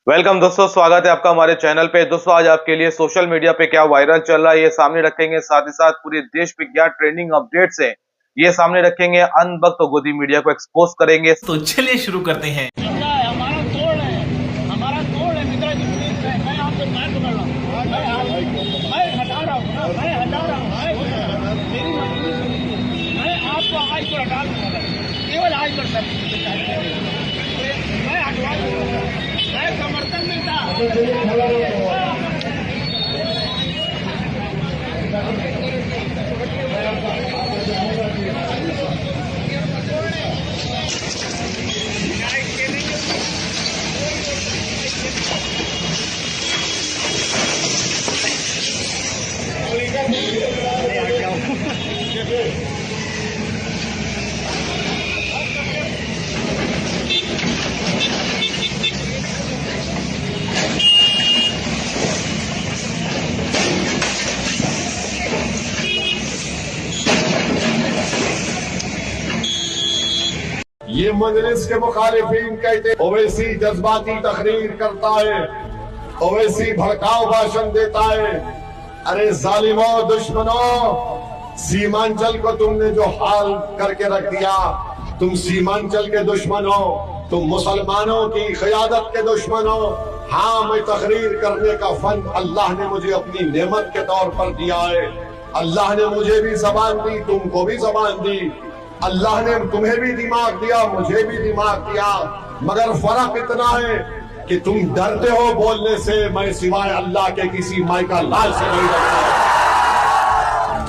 Welcome दोस्तों, स्वागत है आपका हमारे चैनल पे। दोस्तों आज आपके लिए सोशल मीडिया पे क्या वायरल चल रहा है ये सामने रखेंगे, साथ ही साथ पूरे देश पे क्या ट्रेंडिंग अपडेट्स है ये सामने रखेंगे। अनबख्त गोदी मीडिया को एक्सपोज करेंगे। तो चलिए शुरू करते हैं। हमारा तोड़ है मित्रा जी, मैं आपसे बात कर रहा हूँ, मैं हटा रहा हूँ, मेरी मजबूरी सुनिए, मैं आपको आज को हटा दूंगा, केवल आज कर सकते, मैं हटवा दूंगा, मैं समर्थन में था। ये मजलिस के मुखालिफिन कहते ओवैसी जज्बाती तकरीर करता है, ओवैसी भड़काऊ भाषण देता है। अरे जालिमों, दुश्मनों, सीमांचल को तुमने जो हाल करके रख दिया, तुम सीमांचल के दुश्मन हो, तुम मुसलमानों की क़यादत के दुश्मन हो। हाँ, मैं तकरीर करने का फन अल्लाह ने मुझे अपनी नेमत के तौर पर दिया है। अल्लाह ने मुझे भी ज़बान दी, तुमको भी ज़बान दी। अल्लाह ने तुम्हें भी दिमाग दिया, मुझे भी दिमाग दिया, मगर फर्क इतना है कि तुम डरते हो बोलने से। मैं सिवाय अल्लाह के किसी माई का लाल से नहीं डरता,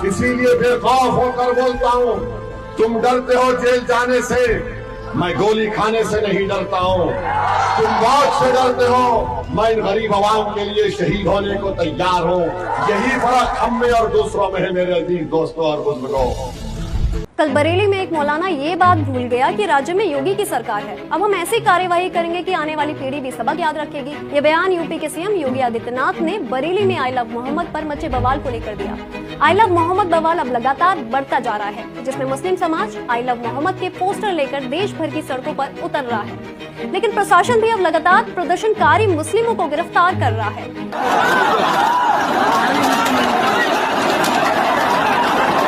इसीलिए बेखौफ होकर बोलता हूँ। तुम डरते हो जेल जाने से, मैं गोली खाने से नहीं डरता हूँ। तुम मौत से डरते हो, मैं इन गरीब आवाम के लिए शहीद होने को तैयार हूँ। यही फर्क हम में और दूसरों में है मेरे अजीज दोस्तों और बुजुर्गों। कल बरेली में एक मौलाना ये बात भूल गया कि राज्य में योगी की सरकार है। अब हम ऐसी कार्यवाही करेंगे कि आने वाली पीढ़ी भी सबक याद रखेगी। ये बयान यूपी के सीएम योगी आदित्यनाथ ने बरेली में आई लव मोहम्मद पर मचे बवाल को लेकर दिया। आई लव मोहम्मद बवाल अब लगातार बढ़ता जा रहा है, जिसमें मुस्लिम समाज आई लव मोहम्मद के पोस्टर लेकर देश भर की सड़कों पर उतर रहा है। लेकिन प्रशासन भी अब लगातार प्रदर्शनकारी मुस्लिमों को गिरफ्तार कर रहा है।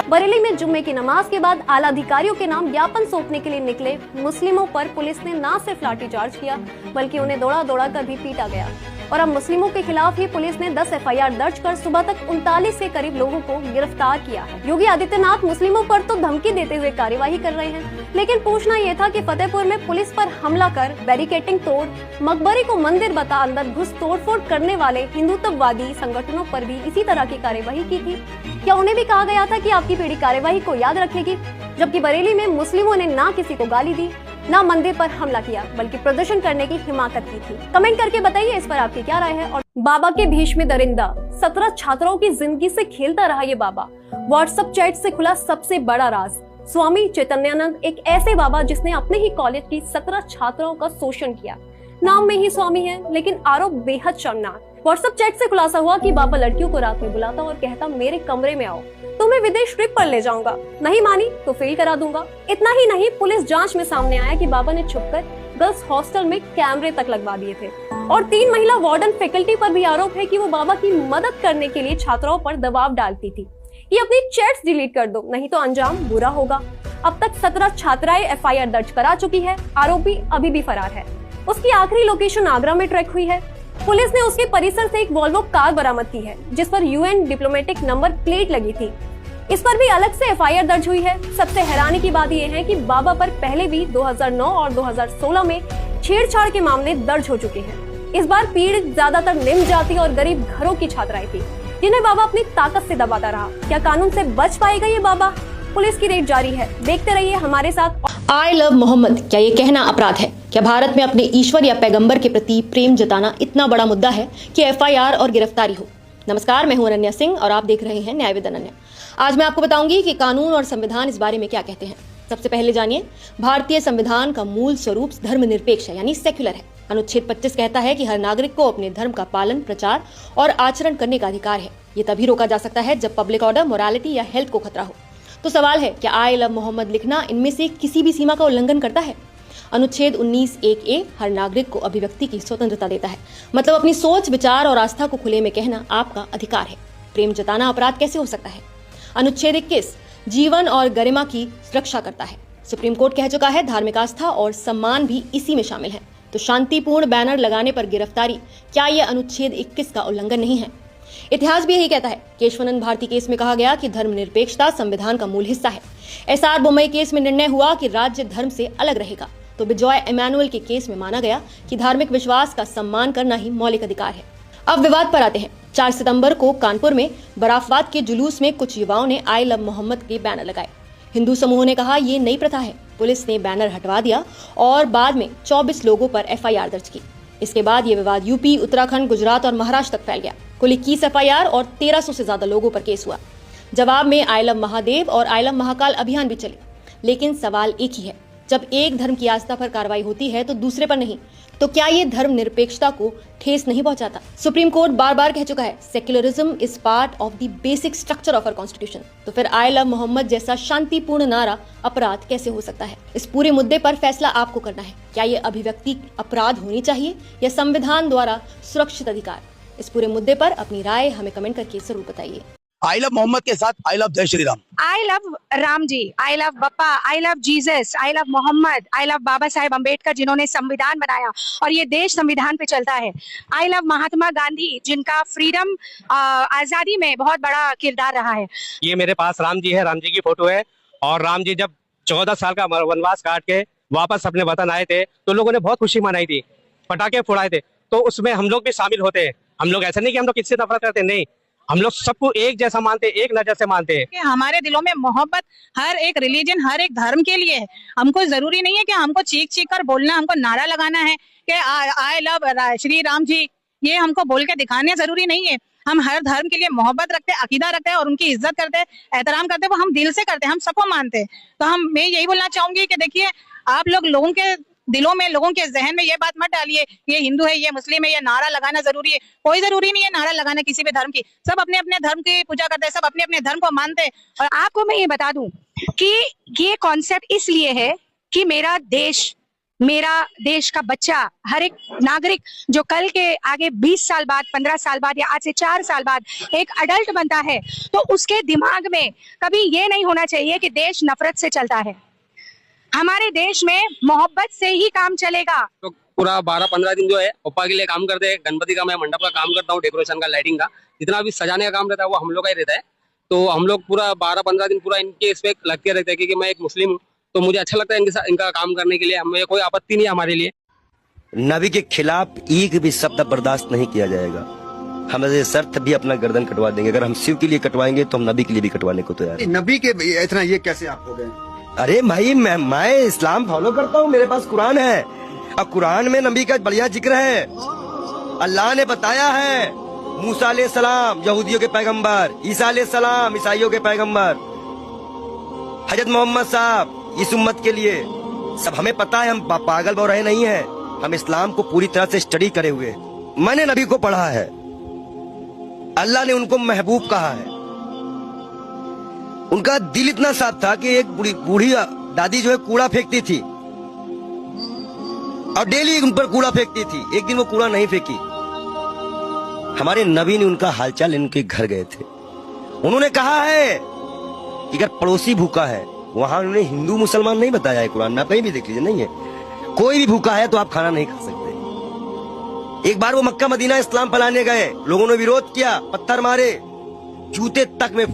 बरेली में जुम्मे की नमाज के बाद आला अधिकारियों के नाम ज्ञापन सौंपने के लिए निकले मुस्लिमों पर पुलिस ने न सिर्फ लाठीचार्ज किया, बल्कि उन्हें दौड़ा दौड़ा कर भी पीटा गया। और अब मुस्लिमों के खिलाफ ही पुलिस ने 10 एफआईआर दर्ज कर सुबह तक 39 के करीब लोगों को गिरफ्तार किया है। योगी आदित्यनाथ मुस्लिमों पर तो धमकी देते हुए कार्यवाही कर रहे हैं, लेकिन पूछना यह था कि फतेहपुर में पुलिस पर हमला कर बैरिकेटिंग तोड़, मकबरे को मंदिर बता अंदर घुस तोड़फोड़ करने वाले हिंदुत्ववादी संगठनों पर भी इसी तरह की कार्यवाही की थी। क्या उन्हें भी कहा गया था कि आपकी पीढ़ी कार्यवाही को याद रखेगी? जबकि बरेली में मुस्लिमों ने ना किसी को गाली दी, ना मंदिर पर हमला किया, बल्कि प्रदर्शन करने की हिमाकत की थी। कमेंट करके बताइए इस पर आपकी क्या राय है। और बाबा के भीष में दरिंदा, 17 छात्राओं की जिंदगी से खेलता रहा ये बाबा। व्हाट्सएप चैट से खुला सबसे बड़ा राज। स्वामी चैतन्यानंद एक ऐसे बाबा जिसने अपने ही कॉलेज की 17 छात्राओं का शोषण किया। नाम में ही स्वामी है, लेकिन आरोप बेहद शर्मनाक। व्हाट्सएप चैट से खुलासा हुआ कि बाबा लड़कियों को रात में बुलाता और कहता मेरे कमरे में आओ, तुम्हें विदेश ट्रिप पर ले जाऊंगा, नहीं मानी तो फेल करा दूंगा। इतना ही नहीं, पुलिस जांच में सामने आया कि बाबा ने छुपकर गर्ल्स हॉस्टल में कैमरे तक लगवा दिए थे। और 3 महिला वार्डन फैकल्टी पर भी आरोप है कि वो बाबा की मदद करने के लिए छात्राओं पर दबाव डालती थी कि अपनी चैट्स डिलीट कर दो, नहीं तो अंजाम बुरा होगा। अब तक 17 छात्राएं एफआईआर दर्ज करा चुकी है। आरोपी अभी भी फरार है। उसकी आखिरी लोकेशन आगरा में ट्रैक हुई है। पुलिस ने उसके परिसर से एक वॉल्वो कार बरामद की है, जिस पर यूएन डिप्लोमेटिक नंबर प्लेट लगी थी। इस पर भी अलग से एफआईआर दर्ज हुई है। सबसे हैरानी की बात यह है कि बाबा पर पहले भी 2009 और 2016 में छेड़छाड़ के मामले दर्ज हो चुके हैं। इस बार पीड़ित ज्यादातर निम्न जाति और गरीब घरों की छात्राएं थी, जिन्हें बाबा अपनी ताकत से दबाता रहा। क्या कानून से बच पाएगा ये बाबा? पुलिस की रेड जारी है, देखते रहिए हमारे साथ। आई लव मोहम्मद, क्या ये कहना अपराध है? क्या भारत में अपने ईश्वर या पैगंबर के प्रति प्रेम जताना इतना बड़ा मुद्दा है कि एफआईआर और गिरफ्तारी हो? नमस्कार, मैं हूं अनन्या सिंह और आप देख रहे हैं न्याय विद अनन्या। आज मैं आपको बताऊंगी कि कानून और संविधान इस बारे में क्या कहते हैं। सबसे पहले जानिए, भारतीय संविधान का मूल स्वरूप धर्मनिरपेक्ष है, यानी सेक्युलर है। अनुच्छेद 25 कहता है कि हर नागरिक को अपने धर्म का पालन, प्रचार और आचरण करने का अधिकार है। ये तभी रोका जा सकता है जब पब्लिक ऑर्डर, मोरालिटी या हेल्थ को खतरा हो। तो सवाल है, क्या आई लव मोहम्मद लिखना इनमें से किसी भी सीमा का उल्लंघन करता है? अनुच्छेद 19(1)(a) हर नागरिक को अभिव्यक्ति की स्वतंत्रता देता है, मतलब अपनी सोच, विचार और आस्था को खुले में कहना आपका अधिकार है। प्रेम जताना अपराध कैसे हो सकता है? अनुच्छेद 21 जीवन और गरिमा की सुरक्षा करता है। सुप्रीम कोर्ट कह चुका है धार्मिक आस्था और सम्मान भी इसी में शामिल है। तो शांतिपूर्ण बैनर लगाने पर गिरफ्तारी, क्या यह अनुच्छेद 21 का उल्लंघन नहीं है? इतिहास भी यही कहता है। केशवानंद भारती केस में कहा गया कि धर्मनिरपेक्षता संविधान का मूल हिस्सा है। एसआर बोम्मई केस में निर्णय हुआ कि राज्य धर्म से अलग रहेगा। तो बिजॉय इमैनुअल के केस में माना गया कि धार्मिक विश्वास का सम्मान करना ही मौलिक अधिकार है। अब विवाद पर आते हैं। 4 सितंबर को कानपुर में बराफवाद के जुलूस में कुछ युवाओं ने आई लव मोहम्मद के बैनर लगाए। हिंदू समूह ने कहा ये नई प्रथा है। पुलिस ने बैनर हटवा दिया और बाद में 24 लोगों पर एफआईआर दर्ज की। इसके बाद ये विवाद यूपी, उत्तराखंड, गुजरात और महाराष्ट्र तक फैल गया। कुल 21 एफआईआर और 1300 से ज्यादा लोगों पर केस हुआ। जवाब में आई लव महादेव और आई लव महाकाल अभियान भी चले। लेकिन सवाल एक ही है, जब एक धर्म की आस्था पर कार्रवाई होती है तो दूसरे पर नहीं, तो क्या ये धर्म निरपेक्षता को ठेस नहीं पहुंचाता? सुप्रीम कोर्ट बार बार कह चुका है secularism is part of the basic structure of our constitution. तो फिर आई लव मोहम्मद जैसा शांतिपूर्ण नारा अपराध कैसे हो सकता है? इस पूरे मुद्दे पर फैसला आपको करना है। क्या ये अभिव्यक्ति अपराध होनी चाहिए या संविधान द्वारा सुरक्षित अधिकार? इस पूरे मुद्दे पर अपनी राय हमें कमेंट करके जरूर बताइए। आई लव मोहम्मद के साथ आई लव जय Shri Ram. I love Ram ji, I love Bappa, I love Jesus, I love Mohammad, I love Baba Saheb Ambedkar जिन्होंने संविधान बनाया और ये देश संविधान पे चलता है। आई लव महात्मा गांधी जिनका फ्रीडम आजादी में बहुत बड़ा किरदार रहा है। ये मेरे पास राम जी है, राम जी की फोटो है। और राम जी जब 14 साल का वनवास काट के वापस अपने वतन आए थे तो लोगों ने बहुत खुशी मनाई थी, पटाखे फोड़ाए थे। तो उसमें हम लोग भी शामिल होते हैं। हम लोग ऐसा नहीं कि हम लोग किससे नफरत करते, नहीं, हम लोग सबको एक जैसा मानते हैं, एक नजर से मानते हैं। हमारे दिलों में मोहब्बत हर एक रिलीजन, हर एक धर्म के लिए है। हमको जरूरी नहीं है कि हमको चीख चीख कर बोलना, हमको नारा लगाना है कि आई लव श्री राम जी, ये हमको बोल के दिखाने जरूरी नहीं है। हम हर धर्म के लिए मोहब्बत रखते हैं, अकीदा रखते हैं और उनकी इज्जत करते हैं, एहतराम करते हैं, वो हम दिल से करते हैं, हम सबको मानते हैं। तो मैं यही बोलना चाहूंगी कि देखिए, आप लोग लोगों के दिलों में, लोगों के जहन में ये बात मत डालिए ये हिंदू है, ये मुस्लिम है, ये नारा लगाना जरूरी है। कोई जरूरी नहीं है नारा लगाना किसी भी धर्म की। सब अपने अपने धर्म की पूजा करते हैं, सब अपने अपने धर्म को मानते हैं। और आपको मैं ये बता दूं कि ये कॉन्सेप्ट इसलिए है कि मेरा देश का बच्चा, हर एक नागरिक जो कल के आगे 20 साल बाद, 15 साल बाद या आज से 4 साल बाद एक अडल्ट बनता है, तो उसके दिमाग में कभी ये नहीं होना चाहिए कि देश नफरत से चलता है। हमारे देश में मोहब्बत से ही काम चलेगा। तो पूरा 12-15 दिन जो है ओप्पा के लिए काम करते हैं। गणपति का मैं मंडप का काम करता हूँ, डेकोरेशन का, लाइटिंग का, जितना भी सजाने का काम रहता है वो हम लोग का ही रहता है। तो हम लोग पूरा 12-15 दिन पूरा इनके इस पे लगते रहते हैं, क्योंकि मैं एक मुस्लिम हूँ तो मुझे अच्छा लगता है इनके साथ इनका काम करने के लिए। हमें कोई आपत्ति नहीं है हमारे लिए। नबी के खिलाफ एक भी शब्द बर्दाश्त नहीं किया जाएगा। हम ऐसे शर्त भी अपना गर्दन कटवा देंगे। अगर हम शिव के लिए कटवाएंगे तो हम नबी के लिए भी कटवाने को तैयार हैं। नबी के इतना ये कैसे आप हो गए? अरे भाई, मैं इस्लाम फॉलो करता हूँ, मेरे पास कुरान है और कुरान में नबी का बढ़िया जिक्र है। अल्लाह ने बताया है, मूसा अलैहिस्सलाम यहूदियों के पैगंबर, ईसा अलैहिस्सलाम ईसाइयों के पैगंबर, हजरत मोहम्मद साहब इस उम्मत के लिए। सब हमें पता है, हम पागल बो रहे नहीं है। हम इस्लाम को पूरी तरह से स्टडी करे हुए। मैंने नबी को पढ़ा है, अल्लाह ने उनको महबूब कहा है। उनका दिल इतना साफ था कि एक बूढ़ी दादी जो है कूड़ा फेंकती थी और डेली उन पर कूड़ा फेंकती थी। एक दिन वो कूड़ा नहीं फेंकी। हमारे नबी ने उनका हालचाल इनके घर गए थे। उन्होंने कहा है कि अगर पड़ोसी भूखा है, वहां उन्होंने हिंदू मुसलमान नहीं बताया है कुरान में, आप कहीं भी देख लीजिए, नहीं है। कोई भी भूखा है तो आप खाना नहीं खा सकते। एक बार वो मक्का मदीना इस्लाम फैलाने गए, लोगों ने विरोध किया, पत्थर मारे, जूते तक में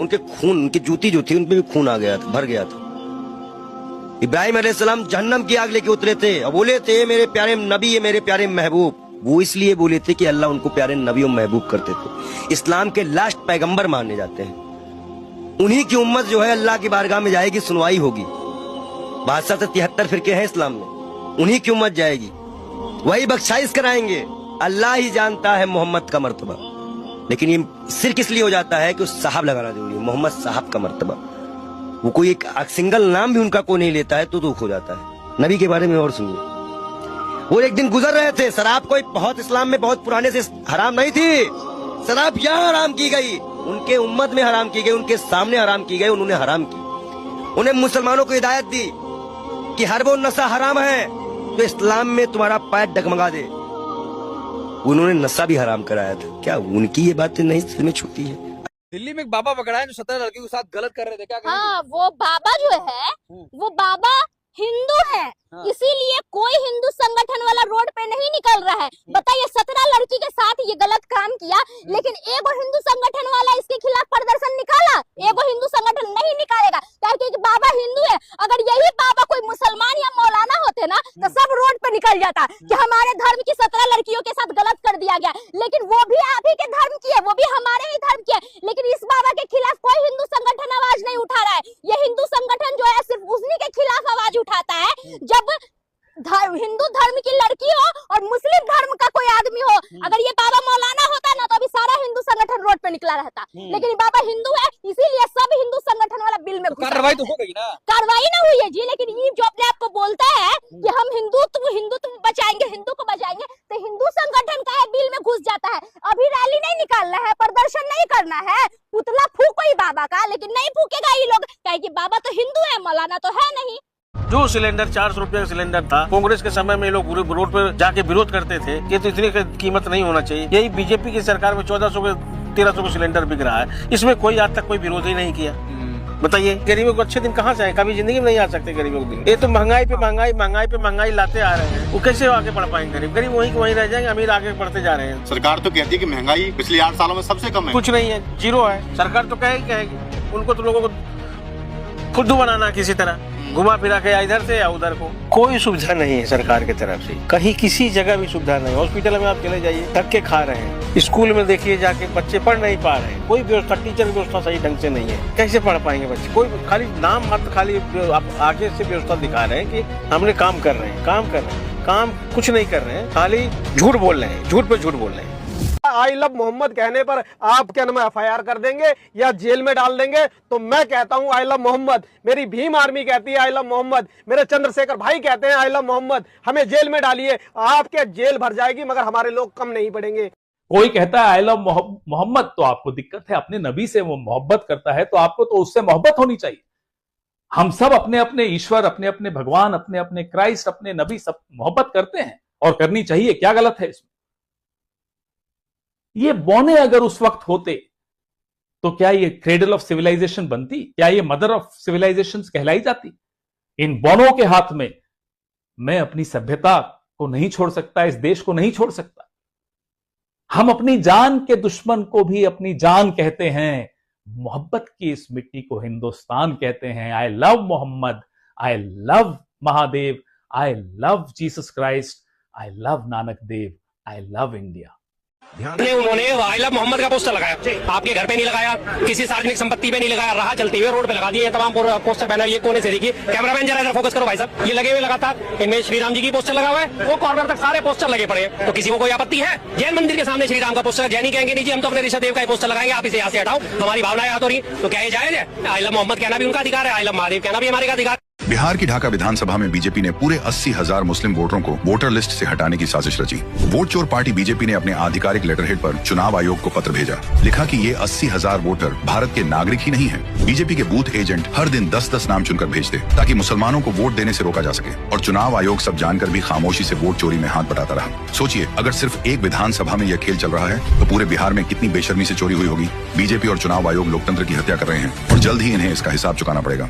उनके खून, उनकी जूती जो थी उनपे भी खून आ गया था, भर गया था। इब्राहिम अलैहिस्सलाम जहन्नम की आग लेके उतरे थे और बोले थे मेरे प्यारे नबी, ये मेरे प्यारे महबूब। वो इसलिए बोले थे कि अल्लाह उनको प्यारे नबी और महबूब करते थे। इस्लाम के लास्ट पैगंबर माने जाते हैं। उन्हीं की उम्मत जो है अल्लाह की बारगाह में जाएगी, सुनवाई होगी। 73 फिरके हैं इस्लाम में, उन्हीं की उम्मत जाएगी, वही बख्शाइश कराएंगे। अल्लाह ही जानता है मोहम्मद का मर्तबा। लेकिन ये सिर्फ इसलिए हो जाता है कि उस साहब लगाना जरूरी है, मोहम्मद साहब का मर्तबा। वो कोई एक सिंगल नाम भी उनका कोई नहीं लेता है तो दुख हो जाता है। नबी के बारे में और सुनिए, वो एक दिन गुजर रहे थे। शराब कोई बहुत इस्लाम में बहुत पुराने से हराम नहीं थी। शराब यहाँ हराम की गई, उनके उम्मत में हराम की गई, उनके सामने हराम की गई, उन्होंने हराम की। उन्हें मुसलमानों को हिदायत दी कि हर वो नशा हराम है तो इस्लाम में तुम्हारा पैर डगमगा दे। उन्होंने नशा भी हराम कराया था, क्या उनकी ये बातें नहीं दिल में छूती है? दिल्ली में एक बाबा पकड़ा है जो 17 लड़कियों के साथ गलत कर रहे थे, क्या कहेंगे? हाँ, वो बाबा जो है वो बाबा हिंदू है, इसीलिए कोई हिंदू संगठन वाला रोड पे नहीं निकल रहा है। बताइए, 17 लड़की के साथ ये गलत काम किया, लेकिन एगो हिंदू संगठन वाला इसके खिलाफ प्रदर्शन निकाला? एगो हिंदू संगठन नहीं निकालेगा, क्योंकि बाबा हिंदू है। अगर यही बाबा कोई मुसलमान या मौलाना होते ना तो सब रोड पे निकल जाता कि हमारे धर्म की 17 लड़कियों के साथ गलत कर दिया गया, लेकिन वो भी आप ही के धर्म की है, वो भी हमारे ही धर्म की है। लेकिन इस बाबा के खिलाफ कोई हिंदू संगठन आवाज नहीं उठा रहा है। ये हिंदू संगठन जो है सिर्फ उन्हीं के खिलाफ आवाज उठाता है जब हिंदू धर्म की लड़की हो और मुस्लिम धर्म का कोई आदमी हो। अगर ये बाबा मौलाना होता ना तो अभी सारा हिंदू संगठन रोड पे निकला रहता, लेकिन बाबा हिंदू है इसीलिए सब हिंदू संगठन वाला बिल में कार्रवाई तो हो गई ना? कार्रवाई ना हुई है जी, लेकिन ये जो अपने आप को बोलता है कि हम हिंदुत्व बचाएंगे, हिंदू को बचाएंगे, तो हिंदू संगठन का बिल में घुस जाता है। अभी रैली नहीं निकालना है, प्रदर्शन नहीं करना है, पुतला फूको ही बाबा का, लेकिन नहीं फूकेगा ये लोग, क्योंकि बाबा तो हिंदू है, मौलाना तो है नहीं। जो सिलेंडर 400 रुपए का सिलेंडर था, कांग्रेस के समय में लोग रोड पर जाके विरोध करते थे कि तो इतनी कीमत नहीं होना चाहिए। यही बीजेपी की सरकार में 1400 के 1300 का सिलेंडर बिक रहा है, इसमें कोई आज तक कोई विरोध ही नहीं किया। बताइए, गरीबों को अच्छे दिन कहाँ से आए? कभी जिंदगी में नहीं आ सकते गरीबों के दिन। ये तो महंगाई पे महंगाई लाते आ रहे हैं, वो कैसे आगे बढ़ पाएंगे? गरीब वहीं के वहीं रह जाएंगे, अमीर आगे बढ़ते जा रहे हैं। सरकार तो कहती है कि महंगाई पिछले 8 सालों में सबसे कम है। कुछ नहीं है, जीरो है। सरकार तो कहेगी, उनको तो लोगों को फुद्दू बनाना किसी तरह, घुमा फिरा के या इधर से या उधर को। कोई सुविधा नहीं है सरकार की तरफ से, कहीं किसी जगह भी सुविधा नहीं। हॉस्पिटल में आप चले जाइए, धक्के खा रहे हैं। स्कूल में देखिए जाके बच्चे पढ़ नहीं पा रहे हैं, कोई व्यवस्था, टीचर की व्यवस्था सही ढंग से नहीं है। कैसे पढ़ पाएंगे बच्चे? कोई खाली नाम मात्र, खाली आप आगे से व्यवस्था दिखा रहे हैं कि हमने काम कर रहे हैं, काम कुछ नहीं कर रहे हैं, खाली झूठ बोल रहे हैं, झूठ पे झूठ बोल रहे हैं। आई लव मोहम्मद कहने पर आप क्या नाम FIR कर देंगे या जेल में डाल देंगे? तो मैं कहता हूं आई लव मोहम्मद, मेरी भीम आर्मी कहती है आई लव मोहम्मद, मेरे चंद्रशेखर भाई कहते हैं आई लव मोहम्मद। हमें जेल में डालिए, आपके जेल भर जाएगी मगर हमारे लोग कम नहीं पड़ेंगे। कोई कहता है आई लव मोहम्मद तो आपको दिक्कत है, अपने नबी से वो मोहब्बत करता है तो आपको तो उससे मोहब्बत होनी चाहिए। हम सब अपने अपने ईश्वर, अपने अपने भगवान, अपने अपने क्राइस्ट, अपने नबी सब मोहब्बत करते हैं और करनी चाहिए, क्या गलत है इसमें? ये बौने अगर उस वक्त होते तो क्या ये क्रेडल ऑफ सिविलाइजेशन बनती? क्या ये मदर ऑफ सिविलाइजेशन कहलाई जाती? इन बौनों के हाथ में मैं अपनी सभ्यता को नहीं छोड़ सकता, इस देश को नहीं छोड़ सकता। हम अपनी जान के दुश्मन को भी अपनी जान कहते हैं। मोहब्बत की इस मिट्टी को हिंदुस्तान कहते हैं। I love Mohammad, I love Mahadev, I love Jesus Christ, I love Nanak Dev, I love India. उन्होंने आई लव मोहम्मद का पोस्टर लगाया, आपके घर पे नहीं लगाया, किसी सार्वजनिक संपत्ति पे नहीं लगाया, राह चलते हुए रोड पे लगा दिए तमाम पोस्टर बैनर। ये कोने से देखिए, कैमरामैन जरा इधर फोकस करो भाई साहब, ये लगे हुए लगातार, इनमें श्री राम जी की पोस्टर लगा हुआ है, वो कॉर्नर तक सारे पोस्टर लगे पड़े हैं। तो किसी को कोई आपत्ति है? जैन मंदिर के सामने श्री राम का पोस्टर, जैनी कहेंगे नहीं जी हम तो अपने ऋषभ देव का पोस्टर लगाएंगे, आप इसे यहाँ से हटाओ, हमारी भावनाएं याद हो रही। तो क्या ये जायज है? आई लव मोहम्मद कहना भी उनका अधिकार है, आई लव महादेव कहना भी हमारे का अधिकार। बिहार की ढाका विधानसभा में बीजेपी ने पूरे 80,000 मुस्लिम वोटरों को वोटर लिस्ट से हटाने की साजिश रची। वोट चोर पार्टी बीजेपी ने अपने आधिकारिक लेटरहेड पर चुनाव आयोग को पत्र भेजा, लिखा कि ये 80,000 वोटर भारत के नागरिक ही नहीं है। बीजेपी के बूथ एजेंट हर दिन 10-10 नाम चुनकर भेजते ताकि मुसलमानों को वोट देने से रोका जा सके, और चुनाव आयोग सब जानकर भी खामोशी से वोट चोरी में हाथ बटाता रहा। सोचिए, अगर सिर्फ एक विधानसभा में यह खेल चल रहा है तो पूरे बिहार में कितनी बेशर्मी से चोरी हुई होगी। बीजेपी और चुनाव आयोग लोकतंत्र की हत्या कर रहे हैं और जल्द ही इन्हें इसका हिसाब चुकाना पड़ेगा।